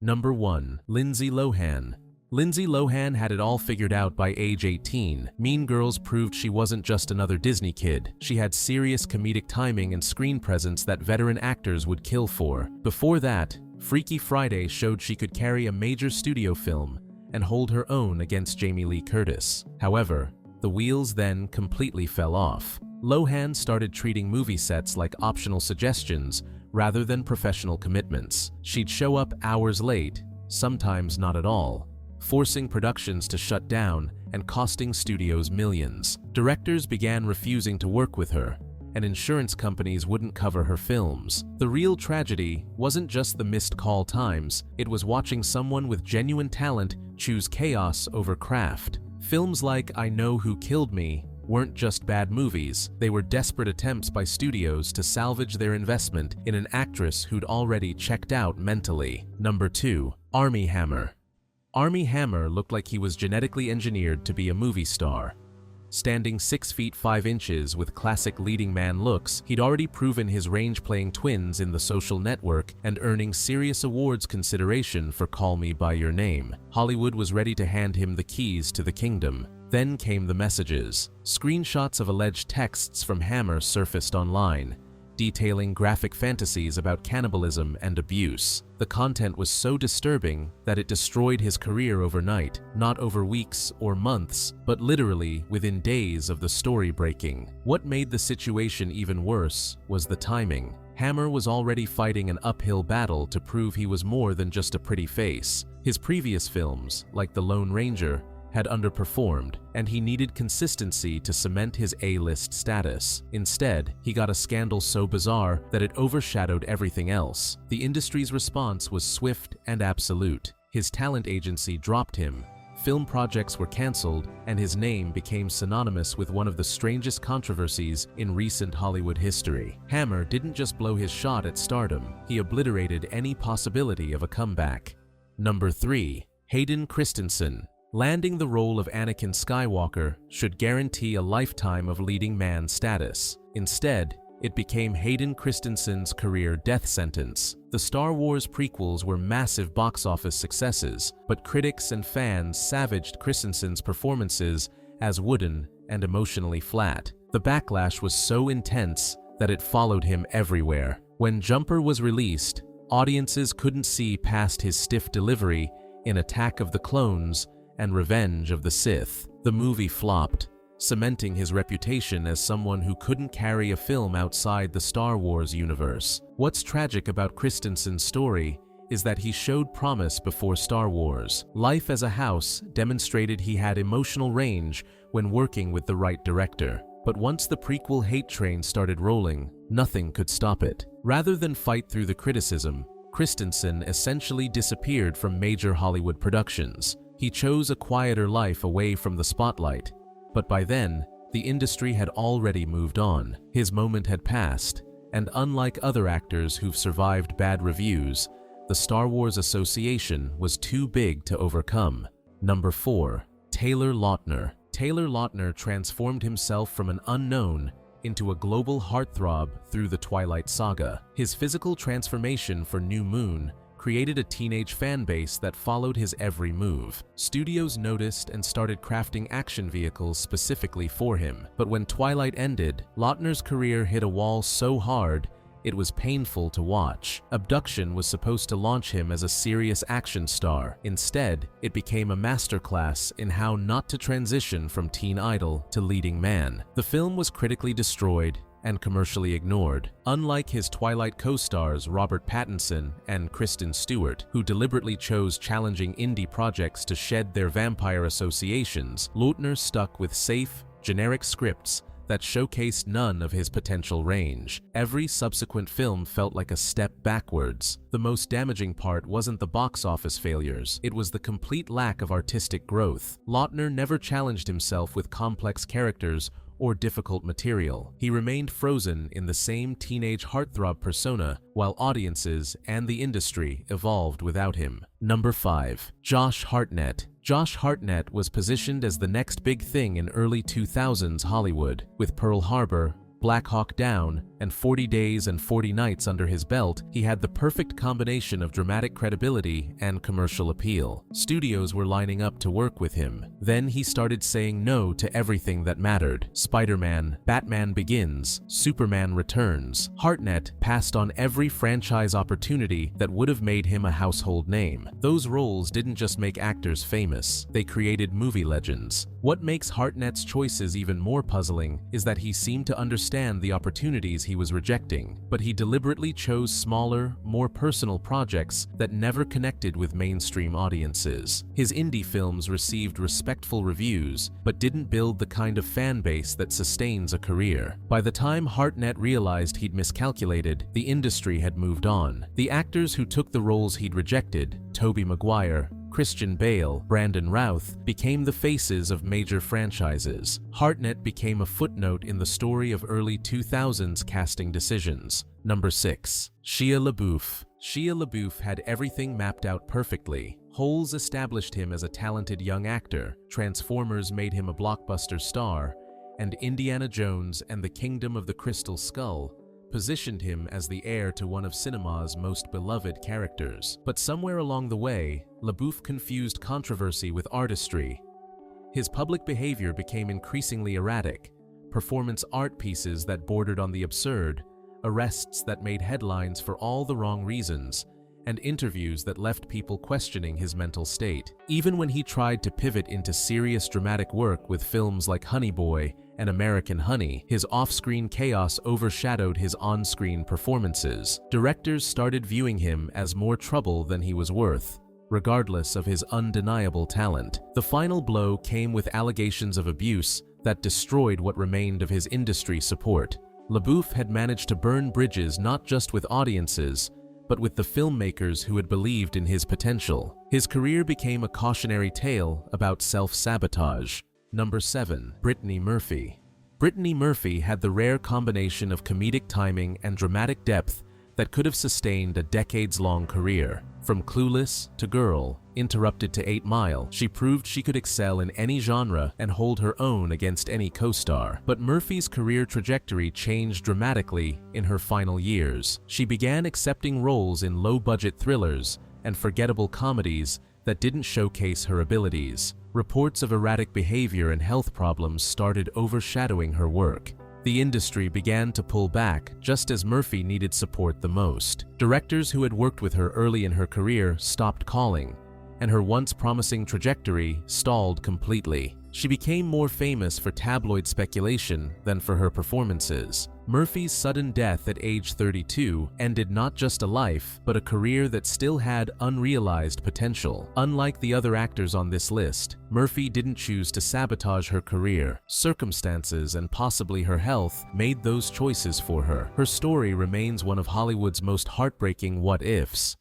Number 1. Lindsay Lohan. Lindsay Lohan had it all figured out by age 18. Mean Girls proved she wasn't just another Disney kid. She had serious comedic timing and screen presence that veteran actors would kill for. Before that, Freaky Friday showed she could carry a major studio film and hold her own against Jamie Lee Curtis. However, the wheels then completely fell off. Lohan started treating movie sets like optional suggestions rather than professional commitments. She'd show up hours late, sometimes not at all, forcing productions to shut down and costing studios millions. Directors began refusing to work with her, and insurance companies wouldn't cover her films. The real tragedy wasn't just the missed call times, it was watching someone with genuine talent choose chaos over craft. Films like I Know Who Killed Me weren't just bad movies, they were desperate attempts by studios to salvage their investment in an actress who'd already checked out mentally. Number 2. Armie Hammer. Armie Hammer looked like he was genetically engineered to be a movie star. Standing 6 feet 5 inches with classic leading man looks, he'd already proven his range playing twins in The Social Network and earning serious awards consideration for Call Me By Your Name. Hollywood was ready to hand him the keys to the kingdom. Then came the messages. Screenshots of alleged texts from Hammer surfaced online, detailing graphic fantasies about cannibalism and abuse. The content was so disturbing that it destroyed his career overnight, not over weeks or months, but literally within days of the story breaking. What made the situation even worse was the timing. Hammer was already fighting an uphill battle to prove he was more than just a pretty face. His previous films, like The Lone Ranger, had underperformed, and he needed consistency to cement his A-list status. Instead, he got a scandal so bizarre that it overshadowed everything else. The industry's response was swift and absolute. His talent agency dropped him, film projects were cancelled, and his name became synonymous with one of the strangest controversies in recent Hollywood history. Hammer didn't just blow his shot at stardom, he obliterated any possibility of a comeback. Number 3. Hayden Christensen. Landing the role of Anakin Skywalker should guarantee a lifetime of leading man status. Instead, it became Hayden Christensen's career death sentence. The Star Wars prequels were massive box office successes, but critics and fans savaged Christensen's performances as wooden and emotionally flat. The backlash was so intense that it followed him everywhere. When Jumper was released, audiences couldn't see past his stiff delivery in Attack of the Clones and Revenge of the Sith. The movie flopped, cementing his reputation as someone who couldn't carry a film outside the Star Wars universe. What's tragic about Christensen's story is that he showed promise before Star Wars. Life as a House demonstrated he had emotional range when working with the right director. But once the prequel hate train started rolling, nothing could stop it. Rather than fight through the criticism, Christensen essentially disappeared from major Hollywood productions. He chose a quieter life away from the spotlight, but by then, the industry had already moved on. His moment had passed, and unlike other actors who've survived bad reviews, the Star Wars association was too big to overcome. Number 4. Taylor Lautner. Taylor Lautner transformed himself from an unknown into a global heartthrob through the Twilight Saga. His physical transformation for New Moon created a teenage fan base that followed his every move. Studios noticed and started crafting action vehicles specifically for him. But when Twilight ended, Lautner's career hit a wall so hard, it was painful to watch. Abduction was supposed to launch him as a serious action star. Instead, it became a masterclass in how not to transition from teen idol to leading man. The film was critically destroyed and commercially ignored. Unlike his Twilight co-stars Robert Pattinson and Kristen Stewart, who deliberately chose challenging indie projects to shed their vampire associations, Lautner stuck with safe, generic scripts that showcased none of his potential range. Every subsequent film felt like a step backwards. The most damaging part wasn't the box office failures, it was the complete lack of artistic growth. Lautner never challenged himself with complex characters or difficult material. He remained frozen in the same teenage heartthrob persona while audiences and the industry evolved without him. Number 5. Josh Hartnett. Josh Hartnett was positioned as the next big thing in early 2000s Hollywood, with Pearl Harbor, Black Hawk Down, and 40 Days and 40 Nights under his belt, he had the perfect combination of dramatic credibility and commercial appeal. Studios were lining up to work with him. Then he started saying no to everything that mattered. Spider-Man, Batman Begins, Superman Returns. Hartnett passed on every franchise opportunity that would have made him a household name. Those roles didn't just make actors famous, they created movie legends. What makes Hartnett's choices even more puzzling is that he seemed to understand the opportunities he was rejecting, but he deliberately chose smaller, more personal projects that never connected with mainstream audiences. His indie films received respectful reviews, but didn't build the kind of fan base that sustains a career. By the time Hartnett realized he'd miscalculated, the industry had moved on. The actors who took the roles he'd rejected, Tobey Maguire, Christian Bale, Brandon Routh, became the faces of major franchises. Hartnett became a footnote in the story of early 2000s casting decisions. Number 6. Shia LaBeouf. Shia LaBeouf had everything mapped out perfectly. Holes established him as a talented young actor, Transformers made him a blockbuster star, and Indiana Jones and the Kingdom of the Crystal Skull positioned him as the heir to one of cinema's most beloved characters. But somewhere along the way, LaBeouf confused controversy with artistry. His public behavior became increasingly erratic, performance art pieces that bordered on the absurd, arrests that made headlines for all the wrong reasons, and interviews that left people questioning his mental state. Even when he tried to pivot into serious dramatic work with films like Honey Boy and American Honey, his off-screen chaos overshadowed his on-screen performances. Directors started viewing him as more trouble than he was worth, regardless of his undeniable talent. The final blow came with allegations of abuse that destroyed what remained of his industry support. LaBeouf had managed to burn bridges not just with audiences, but with the filmmakers who had believed in his potential. His career became a cautionary tale about self-sabotage. Number 7. Brittany Murphy. Brittany Murphy had the rare combination of comedic timing and dramatic depth that could have sustained a decades-long career. From Clueless to Girl, interrupted to 8 Mile, she proved she could excel in any genre and hold her own against any co-star. But Murphy's career trajectory changed dramatically in her final years. She began accepting roles in low-budget thrillers and forgettable comedies that didn't showcase her abilities. Reports of erratic behavior and health problems started overshadowing her work. The industry began to pull back just as Murphy needed support the most. Directors who had worked with her early in her career stopped calling, and her once promising trajectory stalled completely. She became more famous for tabloid speculation than for her performances. Murphy's sudden death at age 32 ended not just a life, but a career that still had unrealized potential. Unlike the other actors on this list, Murphy didn't choose to sabotage her career. Circumstances and possibly her health made those choices for her. Her story remains one of Hollywood's most heartbreaking what-ifs.